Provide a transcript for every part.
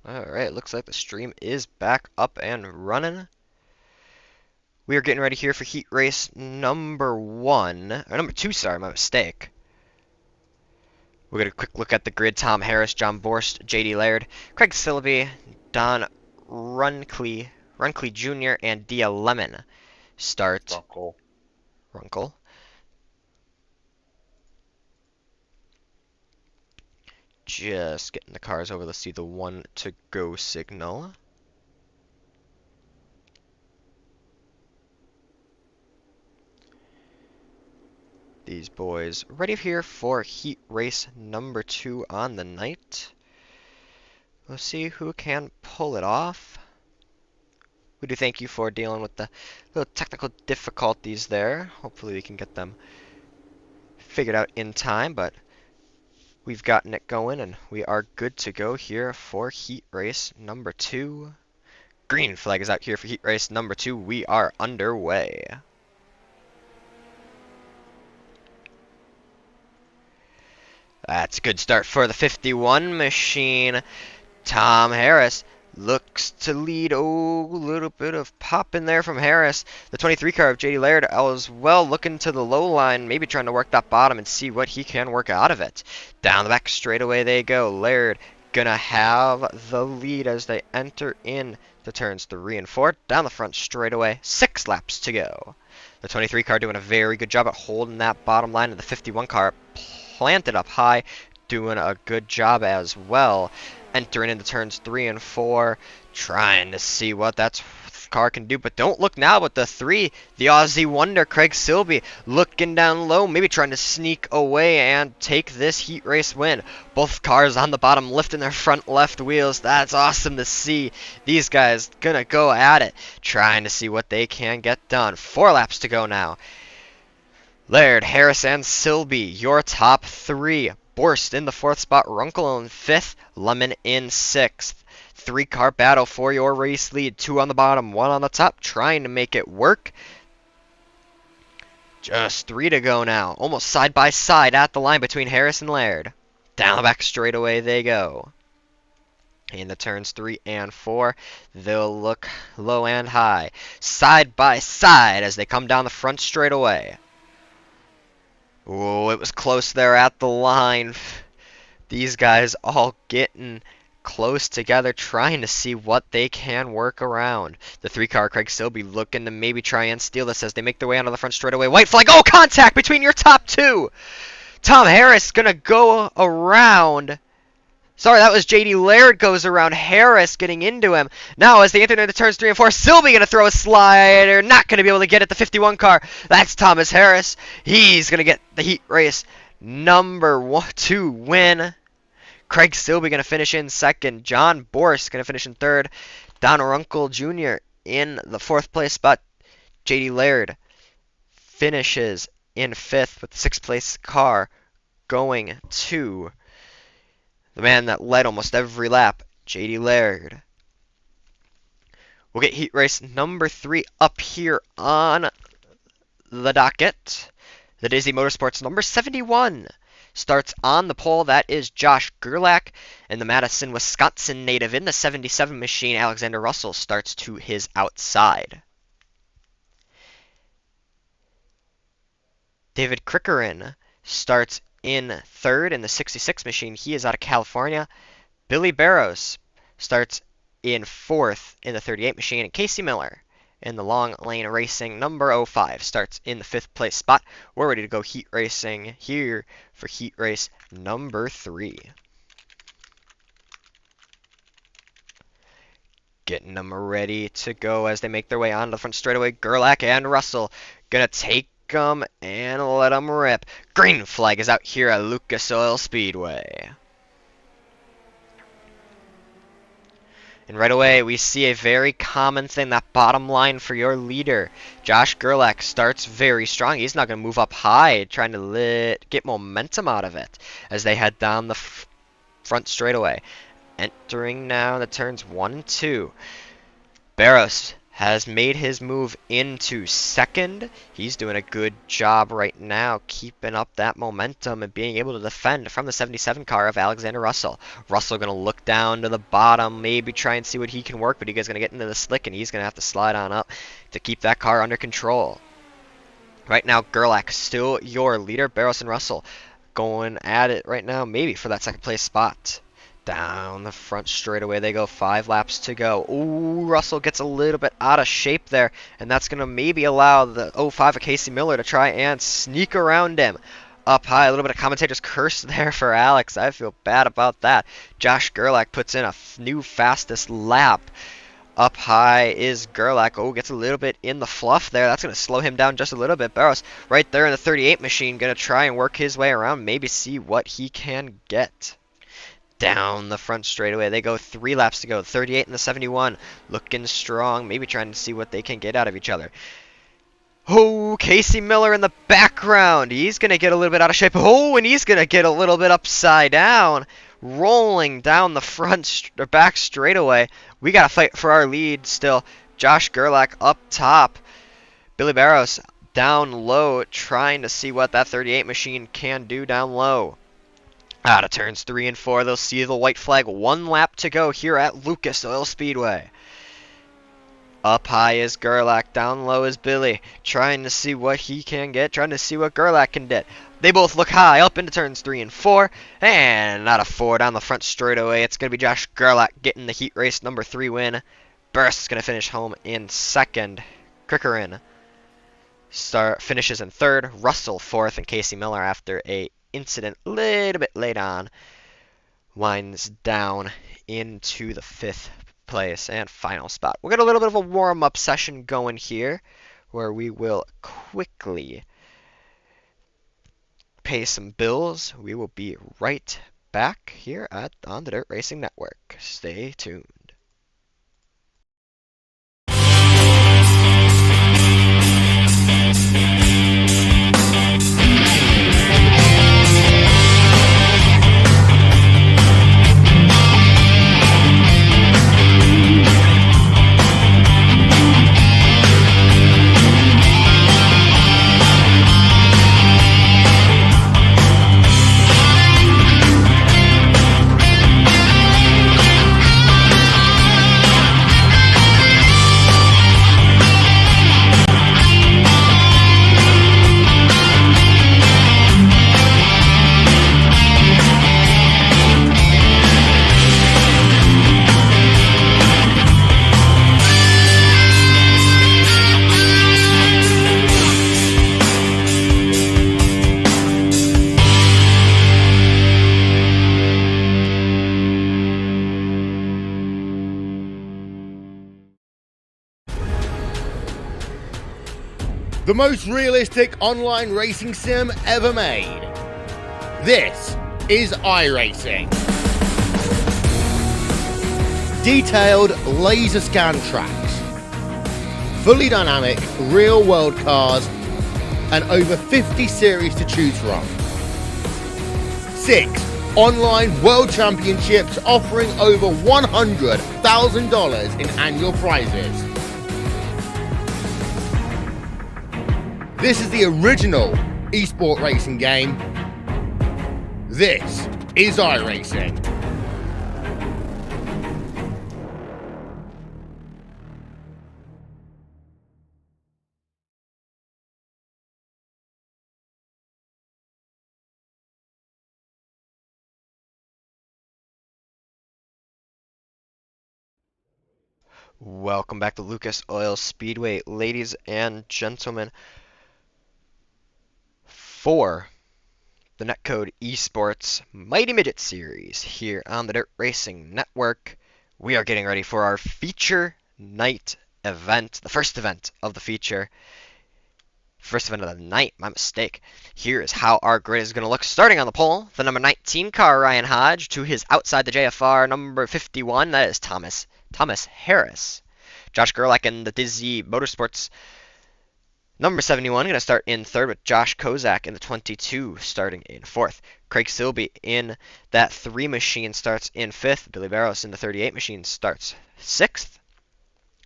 Alright, looks like the stream is back up and running. We are getting ready here for heat race number 1. Or number 2, sorry, my mistake. We're going to quick look at the grid. Tom Harris, John Borst, JD Laird, Craig Silby, Don Runkley Jr., and Dia Lemon start. Runkle. Just getting the cars over. Let's see the 1 to go signal. These boys ready here for heat race number 2 on the night. We'll see who can pull it off. We do thank you for dealing with the little technical difficulties there. Hopefully we can get them figured out in time, but we've gotten it going and we are good to go here for heat race number 2. Green flag is out here for heat race number 2. We are underway. That's a good start for the 51 machine. Tom Harris looks to lead. Oh, a little bit of pop in there from Harris. The 23 car of JD Laird as well, looking to the low line, maybe trying to work that bottom and see what he can work out of it. Down the back straightaway they go. Laird gonna have the lead as they enter in the turns 3 and 4. Down the front straightaway, 6 laps to go. The 23 car doing a very good job at holding that bottom line, and the 51 car planted up high, doing a good job as well. Entering into turns 3 and 4, trying to see what that car can do. But don't look now, but the 3, the Aussie wonder, Craig Silby, looking down low, maybe trying to sneak away and take this heat race win. Both cars on the bottom lifting their front left wheels. That's awesome to see. These guys gonna go at it, trying to see what they can get done. 4 laps to go now. Laird, Harris, and Silby, your top 3. Borst in the 4th spot, Runkle in 5th, Lemon in 6th. 3-car battle for your race lead. 2 on the bottom, 1 on the top, trying to make it work. Just 3 to go now. Almost side by side at the line between Harris and Laird. Down the back straightaway they go. In the turns 3 and 4, they'll look low and high. Side by side as they come down the front straightaway. Oh, it was close there at the line. These guys all getting close together, trying to see what they can work around. The 3-car, Craig Silby, looking to maybe try and steal this as they make their way onto the front straightaway. White flag. Oh, contact between your top 2. Tom Harris gonna go around. Sorry, that was JD Laird goes around Harris, getting into him. Now, as they enter into turns 3 and 4, Silby going to throw a slider. Not going to be able to get it. The 51 car. That's Thomas Harris. He's going to get the heat race number 2 win. Craig Silby going to finish in 2nd. John Borst going to finish in 3rd. Don Runkle Jr. in the 4th place spot. JD Laird finishes in 5th with the 6th place car going to the man that led almost every lap, JD Laird. We'll get heat race number 3 up here on the docket. The Disney Motorsports number 71 starts on the pole. That is Josh Gerlach. And the Madison, Wisconsin native in the 77 machine, Alexander Russell, starts to his outside. David Crickerin starts in 3rd in the 66 machine. He is out of California. Billy Barrows starts in 4th in the 38 machine. And Casey Miller in the long lane racing number 05 starts in the 5th place spot. We're ready to go heat racing here for heat race number 3. Getting them ready to go as they make their way onto the front straightaway. Gerlach and Russell gonna take them and let them rip. Green flag is out here at Lucas Oil Speedway. And right away we see a very common thing, that bottom line for your leader. Josh Gerlach starts very strong. He's not going to move up high, trying to get momentum out of it as they head down the front straightaway. Entering now the turns 1 and 2. Barros has made his move into second. He's doing a good job right now keeping up that momentum and being able to defend from the 77 car of Alexander Russell. Russell going to look down to the bottom, maybe try and see what he can work, but he is going to get into the slick and he's going to have to slide on up to keep that car under control. Right now, Gerlach still your leader. Barros and Russell going at it right now, maybe for that second place spot. Down the front straightaway they go, 5 laps to go. Ooh, Russell gets a little bit out of shape there, and that's going to maybe allow the 05 of Casey Miller to try and sneak around him. Up high, a little bit of commentator's curse there for Alex. I feel bad about that. Josh Gerlach puts in a new fastest lap. Up high is Gerlach. Oh, gets a little bit in the fluff there. That's going to slow him down just a little bit. Barros right there in the 38 machine, going to try and work his way around, maybe see what he can get. Down the front straightaway they go, 3 laps to go. 38 and the 71 looking strong, maybe trying to see what they can get out of each other. Oh, Casey Miller in the background, he's gonna get a little bit out of shape. Oh, and he's gonna get a little bit upside down, rolling down the back straightaway. We gotta fight for our lead still. Josh Gerlach up top, Billy Barros down low, trying to see what that 38 machine can do down low. Out of turns 3 and 4, they'll see the white flag. 1 lap to go here at Lucas Oil Speedway. Up high is Gerlach, down low is Billy, trying to see what he can get, trying to see what Gerlach can get. They both look high up into turns 3 and 4, and out of 4 down the front straightaway, it's going to be Josh Gerlach getting the heat race number 3 win. Burst is going to finish home in second. Krickerin finishes in third, Russell 4th, and Casey Miller, after a incident a little bit late on, winds down into the 5th place and final spot. We'll get a little bit of a warm-up session going here where we will quickly pay some bills. We will be right back here on the Dirt Racing Network. Stay tuned. The most realistic online racing sim ever made. This is iRacing. Detailed laser scan tracks, fully dynamic real world cars, and over 50 series to choose from. 6 online world championships offering over $100,000 in annual prizes. This is the original eSport racing game. This is iRacing. Welcome back to Lucas Oil Speedway, ladies and gentlemen. For the NetCode ESports Mighty Midget Series here on the Dirt Racing Network, we are getting ready for our feature night event, the first event of the feature. First event of the night, my mistake. Here is how our grid is going to look. Starting on the pole, the number 19 car, Ryan Hodge. To his outside, the JFR number 51, that is Thomas Harris. Josh Gerlach in the Dizzy Motorsports number 71, going to start in third, with Josh Kozak in the 22 starting in fourth. Craig Silby in that 3 machine starts in fifth. Billy Barros in the 38 machine starts sixth.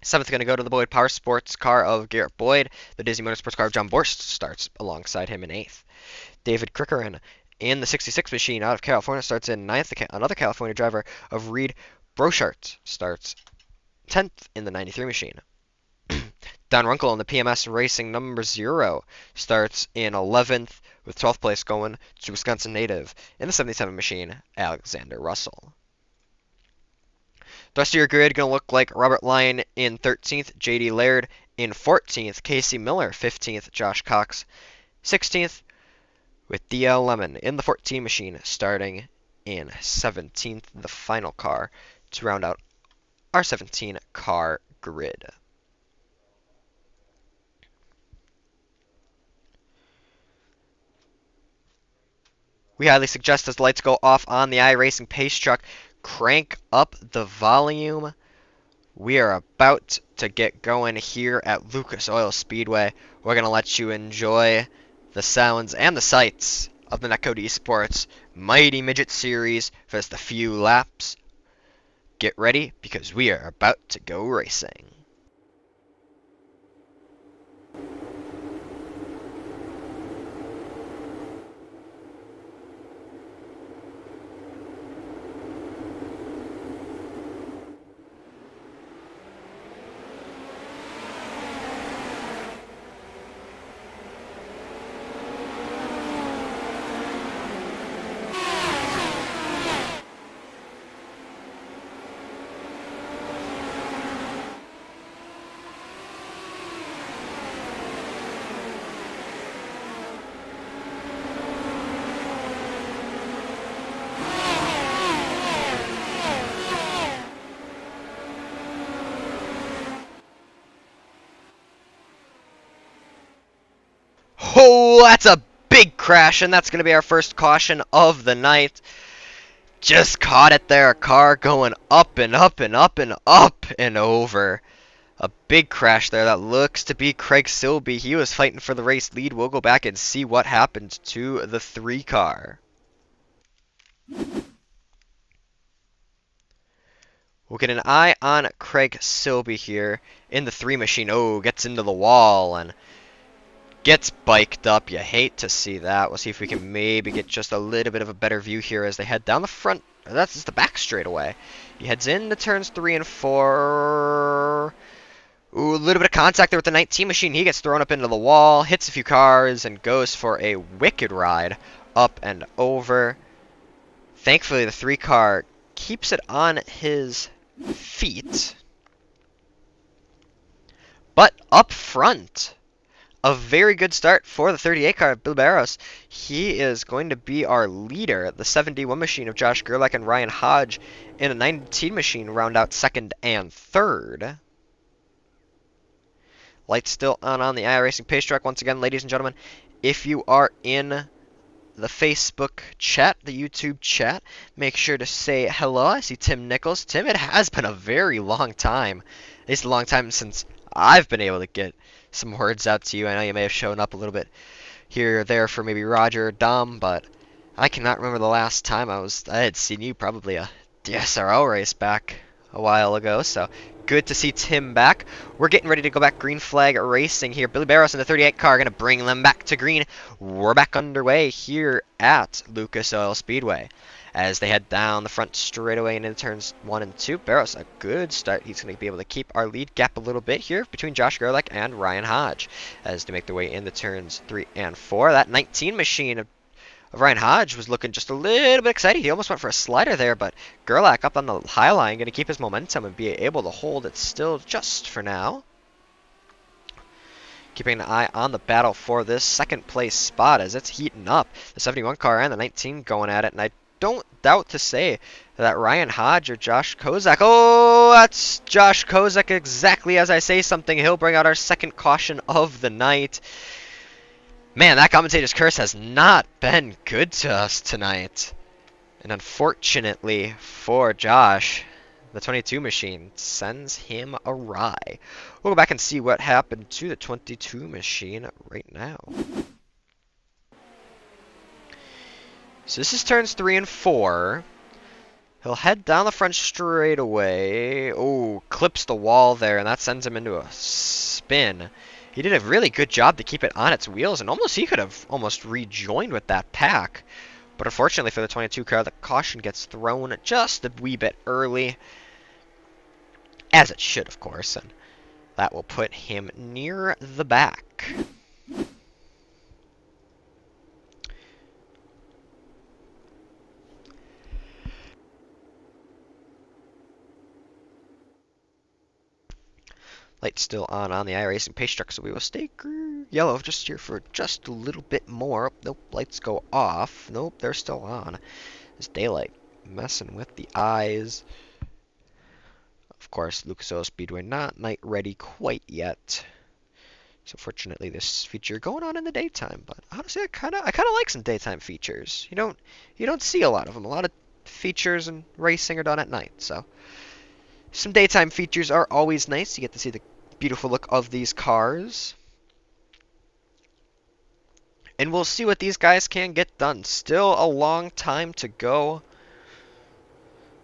7th going to go to the Boyd Power Sports car of Garrett Boyd. The Disney Motorsports car of John Borst starts alongside him in 8th. David Crickerin in the 66 machine out of California starts in 9th. Another California driver of Reed Brochart starts 10th in the 93 machine. Don Runkle in the PMS Racing number 0 starts in 11th, with 12th place going to Wisconsin native in the 77 machine, Alexander Russell. The rest of your grid going to look like Robert Lyon in 13th, J.D. Laird in 14th, Casey Miller 15th, Josh Cox 16th, with D.L. Lemon in the 14 machine starting in 17th, the final car to round out our 17 car grid. We highly suggest as the lights go off on the iRacing Pace Truck, crank up the volume. We are about to get going here at Lucas Oil Speedway. We're going to let you enjoy the sounds and the sights of the NetCode ESports Mighty Midget Series for just a few laps. Get ready, because we are about to go racing. Oh, that's a big crash, and that's going to be our first caution of the night. Just caught it there, a car going up and up and up and up and over. A big crash there. That looks to be Craig Silby. He was fighting for the race lead. We'll go back and see what happened to the 3 car. We'll get an eye on Craig Silby here in the 3 machine. Oh, gets into the wall and gets biked up. You hate to see that. We'll see if we can maybe get just a little bit of a better view here as they head down the front. That's just the back straightaway. He heads into turns 3 and 4. Ooh, a little bit of contact there with the 19 machine. He gets thrown up into the wall, hits a few cars, and goes for a wicked ride up and over. Thankfully, the 3 car keeps it on his feet. But up front, a very good start for the 38 car, Bill Barros. He is going to be our leader. The 71 machine of Josh Gerlach and Ryan Hodge in a 19 machine round out 2nd and 3rd. Lights still on the iRacing Pace Truck. Once again, ladies and gentlemen, if you are in the Facebook chat, the YouTube chat, make sure to say hello. I see Tim Nichols. Tim, it has been a very long time. At least a long time since I've been able to get some words out to you. I know you may have shown up a little bit here or there for maybe Roger or Dom, but I cannot remember the last time I had seen you. Probably a DSRL race back a while ago, so good to see Tim back. We're getting ready to go back green flag racing here. Billy Barros in the 38 car going to bring them back to green. We're back underway here at Lucas Oil Speedway as they head down the front straightaway and into turns 1 and 2. Barros, a good start. He's going to be able to keep our lead gap a little bit here between Josh Gerlach and Ryan Hodge as they make their way into turns 3 and 4. That 19 machine of Ryan Hodge was looking just a little bit excited. He almost went for a slider there, but Gerlach up on the high line, going to keep his momentum and be able to hold it still just for now. Keeping an eye on the battle for this 2nd place spot as it's heating up. The 71 car and the 19 going at it, and I don't doubt to say that Ryan Hodge or Josh Kozak. Oh, that's Josh Kozak, exactly as I say something. He'll bring out our 2nd caution of the night. Man, that commentator's curse has not been good to us tonight. And unfortunately for Josh, the 22 machine sends him awry. We'll go back and see what happened to the 22 machine right now. So this is turns 3 and 4. He'll head down the front straightaway. Oh, clips the wall there, and that sends him into a spin. He did a really good job to keep it on its wheels, and he could have almost rejoined with that pack. But unfortunately for the 22 car, the caution gets thrown just a wee bit early. As it should, of course, and that will put him near the back. Light still on the iRacing pace truck, so we will stay yellow just here for just a little bit more. Nope, lights go off. Nope, they're still on. It's daylight messing with the eyes. Of course, Lucas Oil Speedway not night ready quite yet. So fortunately, this feature going on in the daytime. But honestly, I kind of like some daytime features. You don't see a lot of them. A lot of features and racing are done at night. So some daytime features are always nice. You get to see the beautiful look of these cars. And we'll see what these guys can get done. Still a long time to go.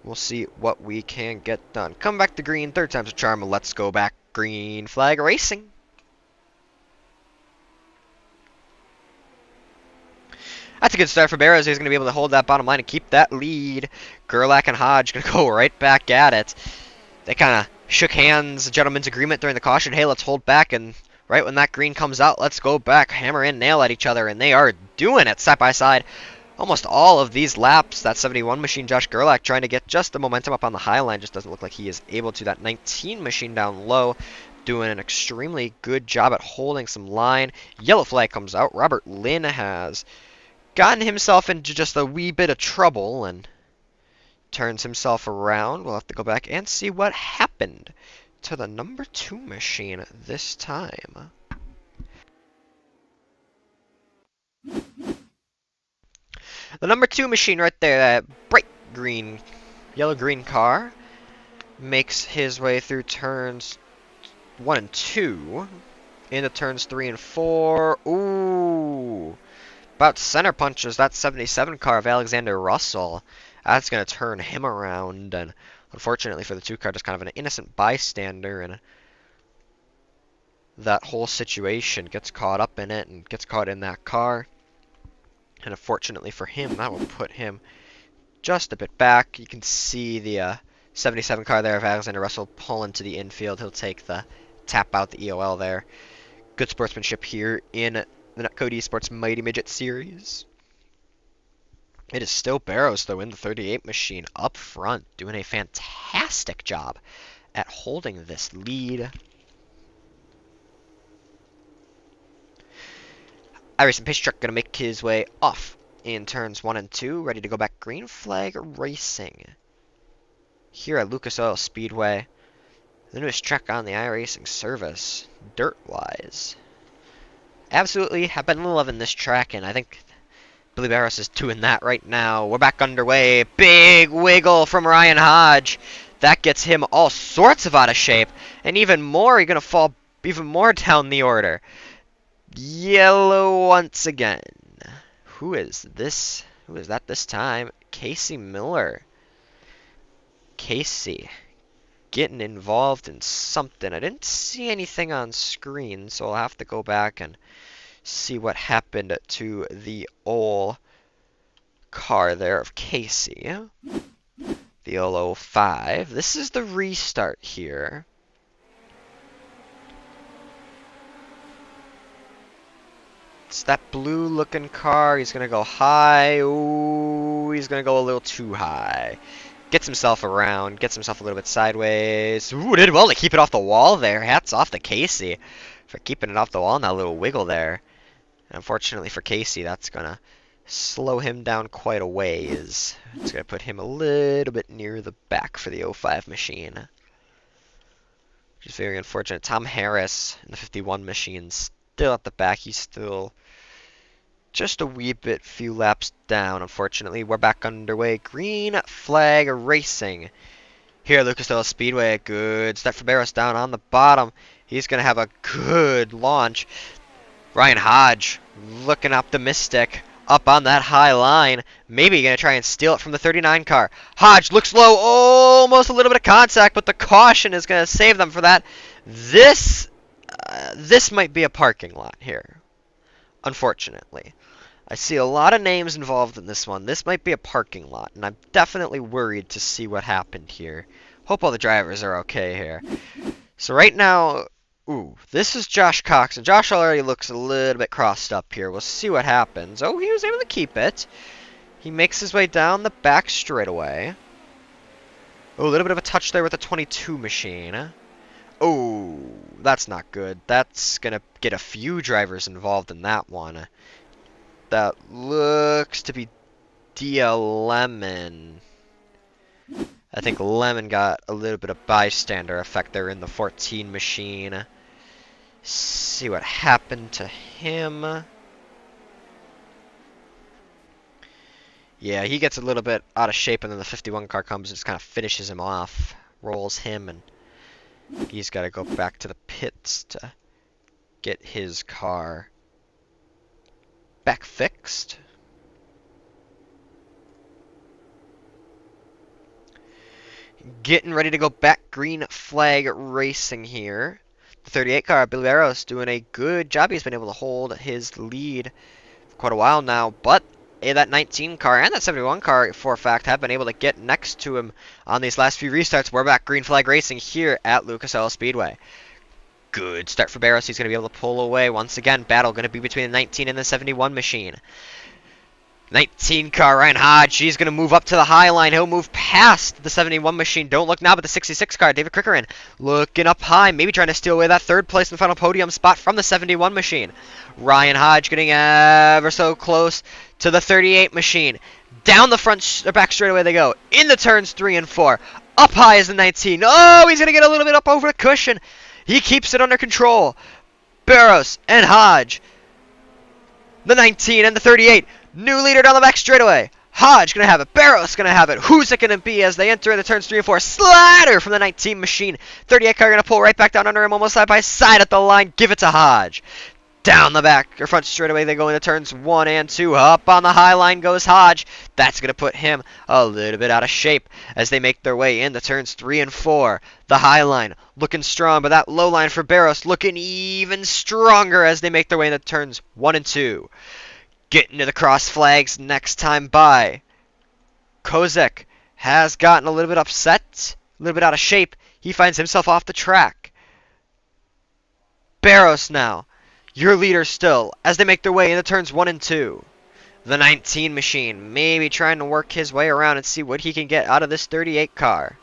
We'll see what we can get done. Come back to green. Third time's a charm. Let's go back. Green flag racing. That's a good start for Barrows. He's going to be able to hold that bottom line and keep that lead. Gerlach and Hodge going to go right back at it. They kind of shook hands, a gentleman's agreement during the caution. Hey, let's hold back, and right when that green comes out, let's go back, hammer in, nail at each other, and they are doing it side by side. Almost all of these laps, that 71 machine, Josh Gerlach, trying to get just the momentum up on the high line. Just doesn't look like he is able to. That 19 machine down low, doing an extremely good job at holding some line. Yellow flag comes out. Robert Lynn has gotten himself into just a wee bit of trouble and turns himself around. We'll have to go back and see what happened to the number 2 machine this time. The number 2 machine right there, that bright green, yellow-green car, makes his way through turns 1 and 2 into turns 3 and 4. Ooh! About center punches that 77 car of Alexander Russell. That's going to turn him around, and unfortunately for the 2 car, just kind of an innocent bystander, and that whole situation gets caught up in it and gets caught in that car. And unfortunately for him, that will put him just a bit back. You can see the 77 car there of Alexander Russell pull into the infield. He'll take the tap out the EOL there. Good sportsmanship here in the NetCode ESports Mighty Midget series. It is still Barrows, though, in the 38 machine up front, doing a fantastic job at holding this lead. iRacing pace truck going to make his way off in turns 1 and 2, ready to go back. Green flag racing here at Lucas Oil Speedway, the newest track on the iRacing service, dirt-wise. Absolutely have been loving this track, and I think Billy Barros is doing that right now. We're back underway. Big wiggle from Ryan Hodge. That gets him all sorts of out of shape, and even more, he's going to fall even more down the order. Yellow once again. Who is this? Who is that this time? Casey Miller. Casey getting involved in something. I didn't see anything on screen, so I'll have to go back and see what happened to the old car there of Casey. The 05. This is the restart here. It's that blue looking car. He's going to go high. Ooh, he's going to go a little too high. Gets himself around. Gets himself a little bit sideways. Ooh, did well to keep it off the wall there. Hats off to Casey for keeping it off the wall in that little wiggle there. And unfortunately for Casey, that's going to slow him down quite a ways. It's going to put him a little bit near the back for the 05 machine, which is very unfortunate. Tom Harris in the 51 machine still at the back. He's still just a wee bit, few laps down. Unfortunately, we're back underway. Green flag racing here at Lucas Oil Speedway. Good start for Barros down on the bottom. He's going to have a good launch. Ryan Hodge looking optimistic up on that high line. Maybe going to try and steal it from the 39 car. Hodge looks low, almost a little bit of contact, but the caution is going to save them for that. This might be a parking lot here, unfortunately. I see a lot of names involved in this one. This might be a parking lot, and I'm definitely worried to see what happened here. Hope all the drivers are okay here. So right now, ooh, this is Josh Cox, and Josh already looks a little bit crossed up here. We'll see what happens. Oh, he was able to keep it. He makes his way down the back straightaway. Oh, a little bit of a touch there with the 22 machine. Oh, that's not good. That's going to get a few drivers involved in that one. That looks to be DL Lemon. I think Lemon got a little bit of bystander effect there in the 14 machine. See what happened to him. Yeah, he gets a little bit out of shape, and then the 51 car comes and just kind of finishes him off. Rolls him, and he's got to go back to the pits to get his car back fixed. Getting ready to go back green flag racing here. The 38 car, Billy Barros, doing a good job. He's been able to hold his lead for quite a while now, but that 19 car and that 71 car, for a fact, have been able to get next to him on these last few restarts. We're back green flag racing here at Lucas Oil Speedway. Good start for Barros. He's going to be able to pull away. Once again, battle going to be between the 19 and the 71 machine. 19 car, Ryan Hodge, he's going to move up to the high line. He'll move past the 71 machine. Don't look now, but the 66 car, David Crickerin, looking up high, maybe trying to steal away that third place in the final podium spot from the 71 machine. Ryan Hodge getting ever so close to the 38 machine. Down the front, back straightaway they go. In the turns 3 and 4. Up high is the 19. Oh, he's going to get a little bit up over the cushion. He keeps it under control. Barros and Hodge. The 19 and the 38. New leader down the back straightaway. Hodge going to have it. Barros going to have it. Who's it going to be as they enter the turns 3 and 4? Slatter from the 19 machine. 38 car going to pull right back down under him, almost side by side at the line. Give it to Hodge. Down the back, or front straightaway, they go into turns 1 and 2. Up on the high line goes Hodge. That's going to put him a little bit out of shape as they make their way into turns 3 and 4. The high line looking strong, but that low line for Barros looking even stronger as they make their way into turns 1 and 2. Getting to the cross flags next time by. Kozek has gotten a little bit upset, a little bit out of shape. He finds himself off the track. Barros now, your leader still, as they make their way into turns 1 and 2. The 19 machine, maybe trying to work his way around and see what he can get out of this 38 car.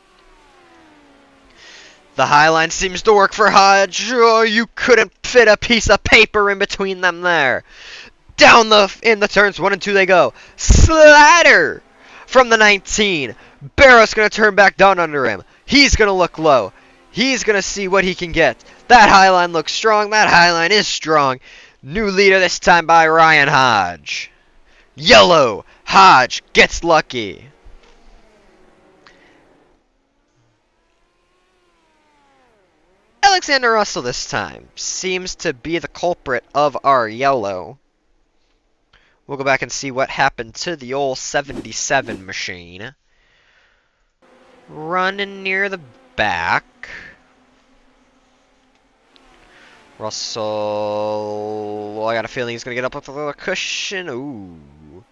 The high line seems to work for Hodge. Oh, you couldn't fit a piece of paper in between them there. Down in the turns 1 and 2 they go. Slatter from the 19. Barros going to turn back down under him. He's going to look low. He's going to see what he can get. That high line looks strong. That high line is strong. New leader this time by Ryan Hodge. Yellow. Hodge gets lucky. Alexander Russell this time seems to be the culprit of our yellow. We'll go back and see what happened to the old 77 machine. Running near the back. Russell, well, I got a feeling he's going to get up with a little cushion. Ooh.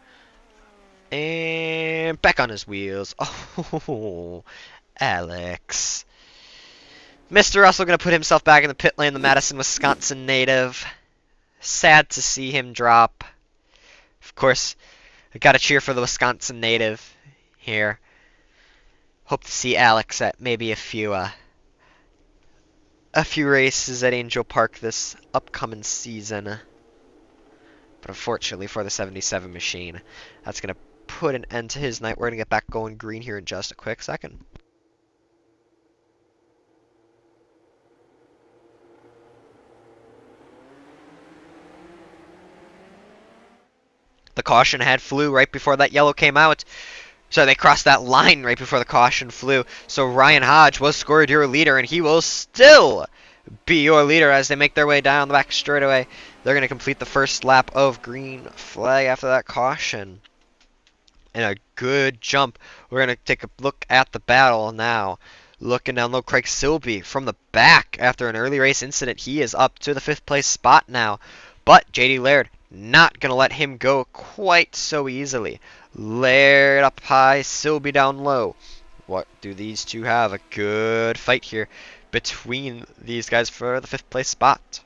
And back on his wheels. Oh, Alex. Mr. Russell going to put himself back in the pit lane, the Madison, Wisconsin native. Sad to see him drop. Of course, I got to cheer for the Wisconsin native here. Hope to see Alex at maybe a few races at Angel Park this upcoming season. But unfortunately for the 77 machine, that's going to put an end to his night. We're going to get back going green here in just a quick second. The caution had flew right before that yellow came out. So they crossed that line right before the caution flew. So Ryan Hodge was scored your leader, and he will still be your leader as they make their way down the back straightaway. They're going to complete the first lap of green flag after that caution. And a good jump. We're going to take a look at the battle now. Looking down low, Craig Silby from the back after an early race incident. He is up to the 5th place spot now. But JD Laird not going to let him go quite so easily. Laird up high, Silby down low. What do these two have? A good fight here between these guys for the 5th place spot.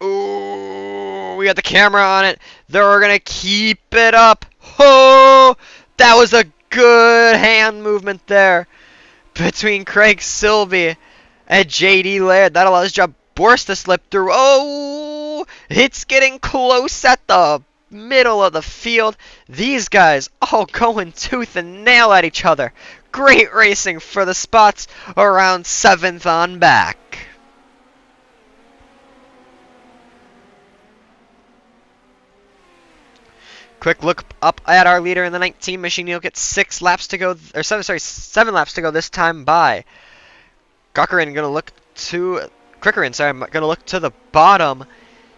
Ooh, we got the camera on it. They're going to keep it up. Oh, that was a good hand movement there between Craig Silby and JD Laird. That allows Job Borst to slip through. Oh, it's getting close at the middle of the field. These guys all going tooth and nail at each other. Great racing for the spots around 7th on back. Quick look up at our leader in the 19 machine. He'll get 6 laps to go, or 7 laps to go this time by. Crickerin gonna look to the bottom.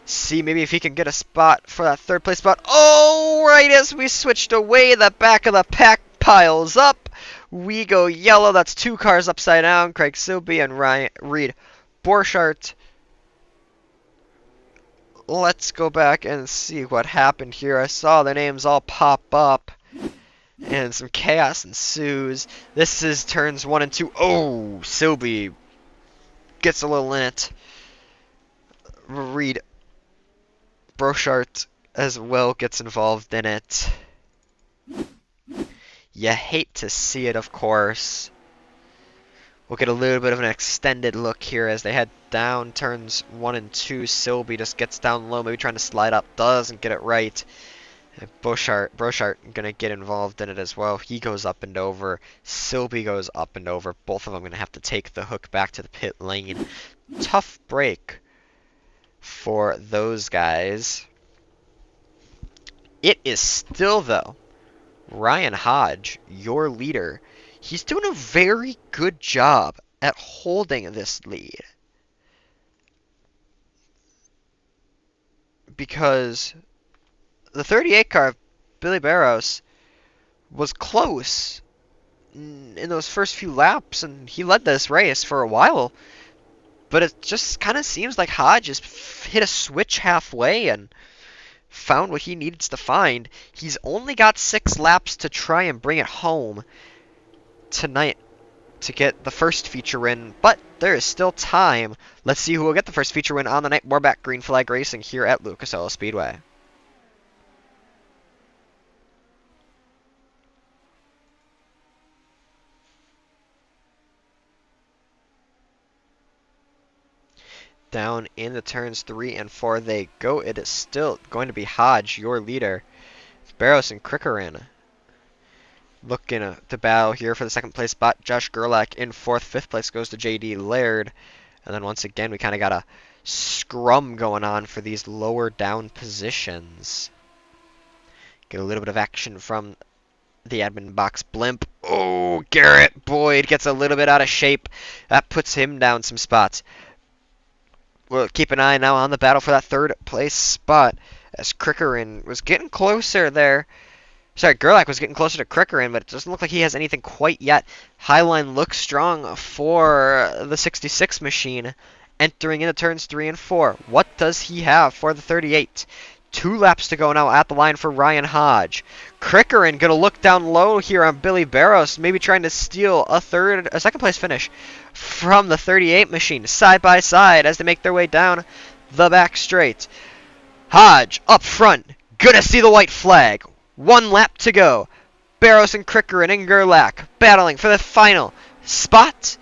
See maybe if he can get a spot for that 3rd place spot. Oh, right as we switched away, the back of the pack piles up. We go yellow. That's 2 cars upside down. Craig Silby and Reed Borchardt. Let's go back and see what happened here. I saw their names all pop up, and some chaos ensues. This is turns 1 and 2. Oh, Silby gets a little in it. Reed Borchardt as well gets involved in it. You hate to see it, of course. We'll get a little bit of an extended look here as they head down turns 1 and 2. Silby just gets down low, maybe trying to slide up, doesn't get it right. And Borchardt gonna get involved in it as well. He goes up and over. Silby goes up and over. Both of them gonna have to take the hook back to the pit lane. Tough break for those guys. It is still, though, Ryan Hodge, your leader. He's doing a very good job at holding this lead. Because the 38 car of Billy Barros was close in those first few laps, and he led this race for a while. But it just kind of seems like Hodge just hit a switch halfway and found what he needs to find. He's only got 6 laps to try and bring it home tonight to get the first feature win, but there is still time. Let's see who will get the first feature win on the night. More back green flag racing here at Lucas Oil Speedway. Down in the turns 3 and 4 they go. It is still going to be Hodge, your leader. Barros and Crickerin looking to battle here for the 2nd place spot. Josh Gerlach in 4th. 5th place goes to JD Laird. And then once again, we kind of got a scrum going on for these lower down positions. Get a little bit of action from the admin box blimp. Oh, Garrett Boyd gets a little bit out of shape. That puts him down some spots. We'll keep an eye now on the battle for that 3rd place spot as Crickerin was getting closer there. Sorry, Gerlach was getting closer to Crickerin, but it doesn't look like he has anything quite yet. Highline looks strong for the 66 machine entering into turns 3 and 4. What does he have for the 38? 2 laps to go now at the line for Ryan Hodge. Crickerin gonna look down low here on Billy Barros, maybe trying to steal a 2nd place finish from the 38 machine, side by side as they make their way down the back straight. Hodge up front, gonna see the white flag. 1 lap to go. Barros and Crickerin and Gerlach battling for the final spot.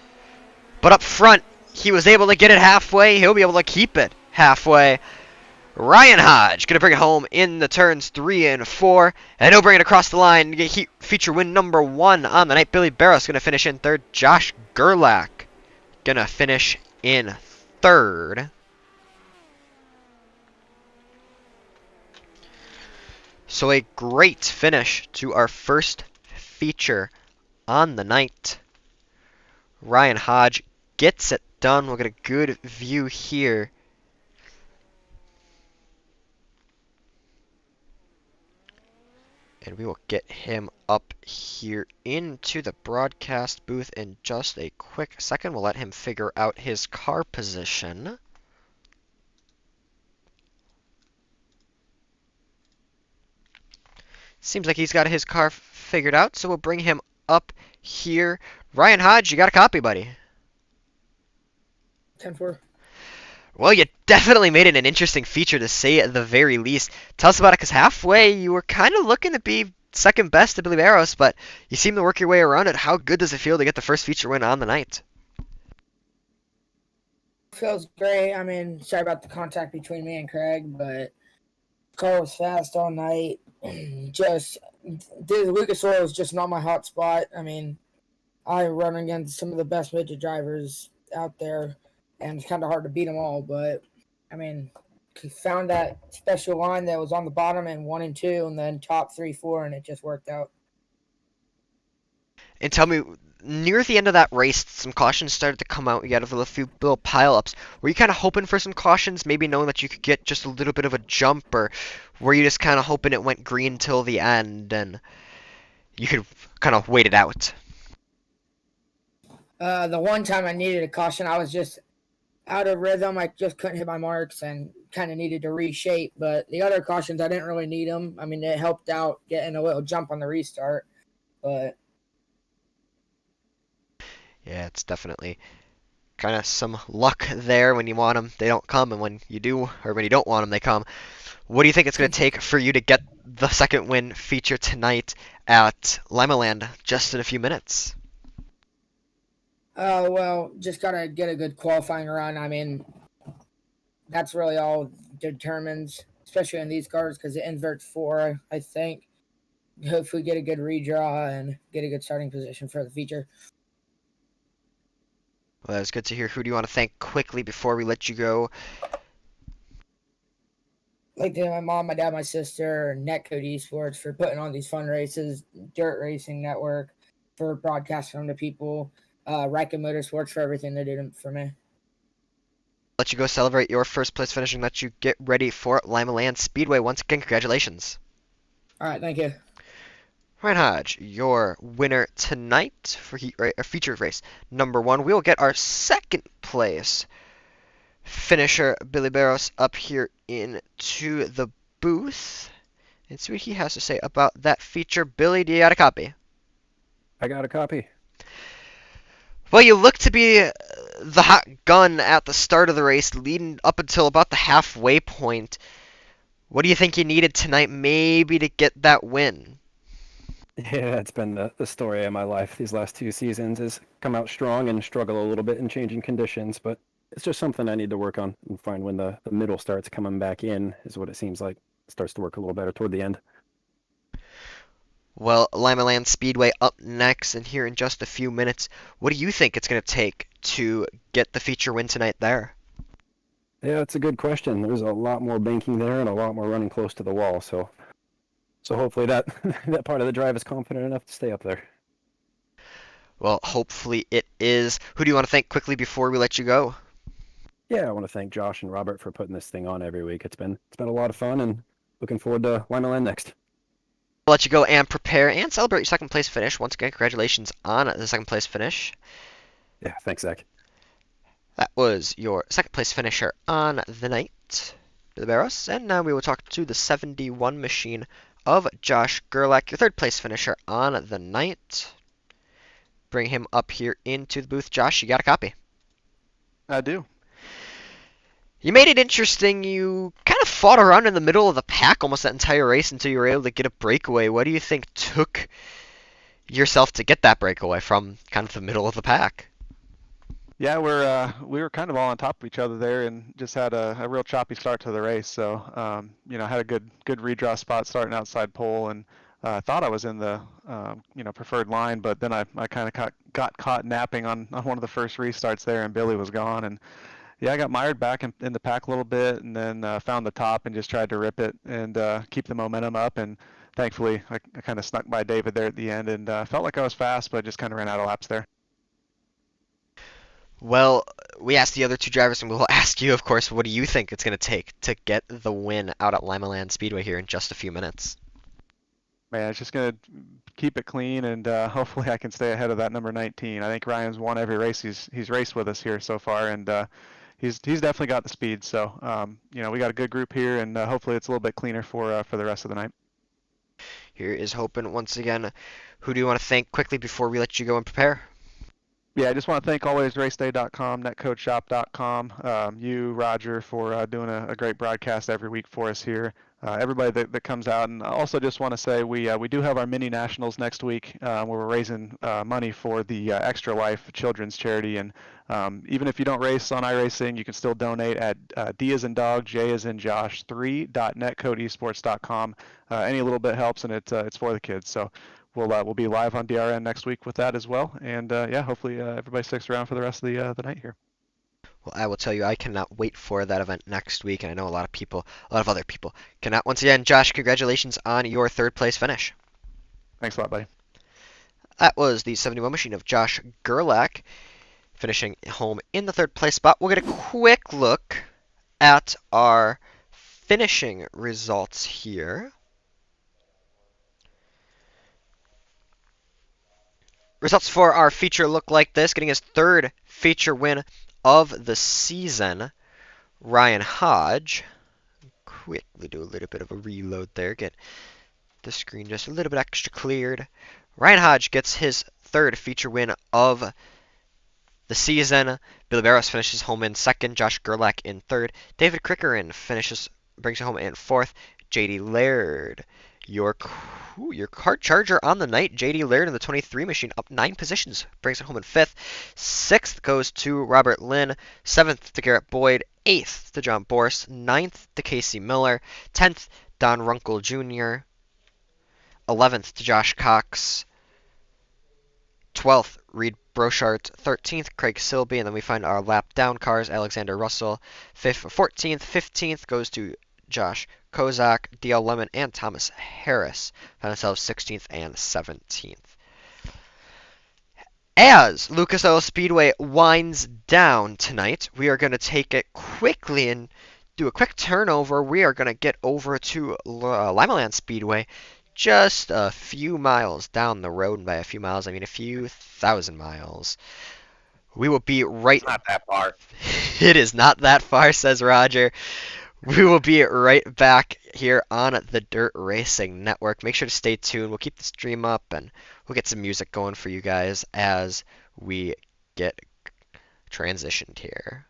But up front, he was able to get it halfway. He'll be able to keep it halfway. Ryan Hodge going to bring it home in the turns 3 and 4. And he'll bring it across the line to get feature win number 1 on the night. Billy Barros going to finish in 3rd. Josh Gerlach going to finish in 3rd. So a great finish to our first feature on the night. Ryan Hodge gets it done. We'll get a good view here. And we will get him up here into the broadcast booth in just a quick second. We'll let him figure out his car position. Seems like he's got his car figured out, so we'll bring him up here. Ryan Hodge, you got a copy, buddy? 10-4. Well, you definitely made it an interesting feature to say at the very least. Tell us about it, because halfway you were kind of looking to be second best to Billy Barros, but you seem to work your way around it. How good does it feel to get the first feature win on the night? Feels great. I mean, sorry about the contact between me and Craig, but car was fast all night. Just the Lucas Oil is just not my hot spot. I mean, I run against some of the best midget drivers out there, and it's kind of hard to beat them all. But I mean, found that special line that was on the bottom and 1 and 2, and then top 3, 4, and it just worked out. And tell me, near the end of that race, some cautions started to come out. You got a few little pile-ups. Were you kind of hoping for some cautions, maybe knowing that you could get just a little bit of a jump, or were you just kind of hoping it went green till the end and you could kind of wait it out? The one time I needed a caution, I was just out of rhythm. I just couldn't hit my marks and kind of needed to reshape. But the other cautions, I didn't really need them. I mean, it helped out getting a little jump on the restart. But yeah, it's definitely kind of some luck there. When you want them, they don't come, and when you do, or when you don't want them, they come. What do you think it's going to take for you to get the second win feature tonight at Limaland just in a few minutes? Well, just got to get a good qualifying run. I mean, that's really all determines, especially in these cars, because it inverts 4, I think. Hopefully get a good redraw and get a good starting position for the feature. Well, that's good to hear. Who do you want to thank quickly before we let you go? Like to thank my mom, my dad, my sister, NetCode ESports for putting on these fun races, Dirt Racing Network for broadcasting them to people, Limaland Motorsports for everything they did for me. Let you go celebrate your first place finish and let you get ready for Limaland Speedway. Once again, congratulations. All right, thank you. Ryan Hodge, your winner tonight for our featured race number 1. We will get our second place finisher, Billy Barros, up here into the booth and see what he has to say about that feature. Billy, do you got a copy? I got a copy. Well, you look to be the hot gun at the start of the race, leading up until about the halfway point. What do you think you needed tonight maybe to get that win? Yeah, that's been the story of my life these last 2 seasons, is come out strong and struggle a little bit in changing conditions, but it's just something I need to work on and find when the middle starts coming back in is what it seems like. It starts to work a little better toward the end. Well, Limaland Speedway up next, and here in just a few minutes, what do you think it's going to take to get the feature win tonight there? Yeah, it's a good question. There's a lot more banking there and a lot more running close to the wall, so hopefully that that part of the drive is confident enough to stay up there. Well, hopefully it is. Who do you want to thank quickly before we let you go? Yeah, I want to thank Josh and Robert for putting this thing on every week. It's been a lot of fun, and looking forward to Limaland next. I'll let you go and prepare and celebrate your second place finish. Once again, congratulations on the second place finish. Yeah, thanks, Zach. That was your second place finisher on the night, Billy Barros. And now we will talk to the 71 machine of Josh Gerlach, your third place finisher on the night. Bring him up here into the booth. Josh, you got a copy? I do. You made it interesting. You kind of fought around in the middle of the pack almost that entire race until you were able to get a breakaway. What do you think took yourself to get that breakaway from kind of the middle of the pack? Yeah, we were kind of all on top of each other there, and just had a real choppy start to the race. So had a good redraw spot starting outside pole, and thought I was in the preferred line, but then I kind of got caught napping on one of the first restarts there, and Billy was gone, and yeah, I got mired back in the pack a little bit, and then found the top and just tried to rip it and keep the momentum up, and thankfully I kind of snuck by David there at the end, and felt like I was fast, but just kind of ran out of laps there. Well, we asked the other two drivers, and we'll ask you, of course, what do you think it's going to take to get the win out at Limaland Speedway here in just a few minutes? Man, it's just gonna keep it clean, and hopefully I can stay ahead of that number 19. I think Ryan's won every race he's raced with us here so far, and he's definitely got the speed. So we got a good group here, and hopefully it's a little bit cleaner for the rest of the night. Here is hoping once again. Who do you want to thank quickly before we let you go and prepare? Yeah, I just want to thank alwaysraceday.com, netcodeshop.com, you, Roger, for doing a great broadcast every week for us here. Everybody that comes out, and I also just want to say we do have our mini nationals next week where we're raising money for the Extra Life Children's Charity, and even if you don't race on iRacing, you can still donate at D as in dog, J as in Josh, 3.netcodeesports.com. Any little bit helps, and it's for the kids. So we'll be live on DRN next week with that as well, and hopefully everybody sticks around for the rest of the night here. Well, I will tell you, I cannot wait for that event next week, and I know a lot of other people cannot. Once again, Josh, congratulations on your third place finish. Thanks a lot, buddy. That was the 71 machine of Josh Gerlach, finishing home in the third place spot. We'll get a quick look at our finishing results here. Results for our feature look like this. Getting his third feature win of the season, Ryan Hodge. Quickly do a little bit of a reload there. Get the screen just a little bit extra cleared. Ryan Hodge gets his third feature win of the season. Billy Barros finishes home in second. Josh Gerlach in third. David Crickerin brings it home in fourth. JD Laird, your cart charger on the night, JD Laird in the 23 machine, up 9 positions, brings it home in 5th. 6th goes to Robert Lynn. 7th to Garrett Boyd. 8th to John Borst. 9th to Casey Miller. 10th, Don Runkle Jr. 11th to Josh Cox. 12th, Reed Brochart. 13th, Craig Silby. And then we find our lap down cars, Alexander Russell. 14th, 15th goes to Josh Kozak, DL Lemon, and Thomas Harris. Found themselves 16th and 17th. As Lucas Oil Speedway winds down tonight, we are going to take it quickly and do a quick turnover. We are going to get over to Limaland Speedway, just a few miles down the road. And by a few miles, I mean a few thousand miles. We will be right... It's not that far. It is not that far, says Roger. We will be right back here on the Dirt Racing Network. Make sure to stay tuned. We'll keep the stream up, and we'll get some music going for you guys as we get transitioned here.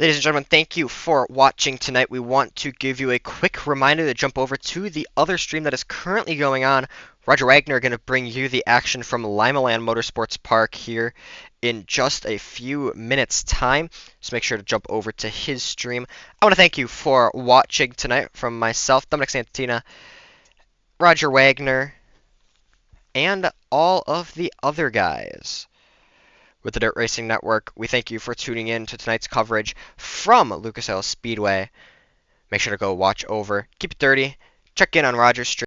Ladies and gentlemen, thank you for watching tonight. We want to give you a quick reminder to jump over to the other stream that is currently going on. Roger Wagner going to bring you the action from Limaland Motorsports Park here in just a few minutes' time. So make sure to jump over to his stream. I want to thank you for watching tonight from myself, Dominic Santina, Roger Wagner, and all of the other guys with the Dirt Racing Network. We thank you for tuning in to tonight's coverage from Lucas Oil Speedway. Make sure to go watch over, keep it dirty, check in on Roger's stream.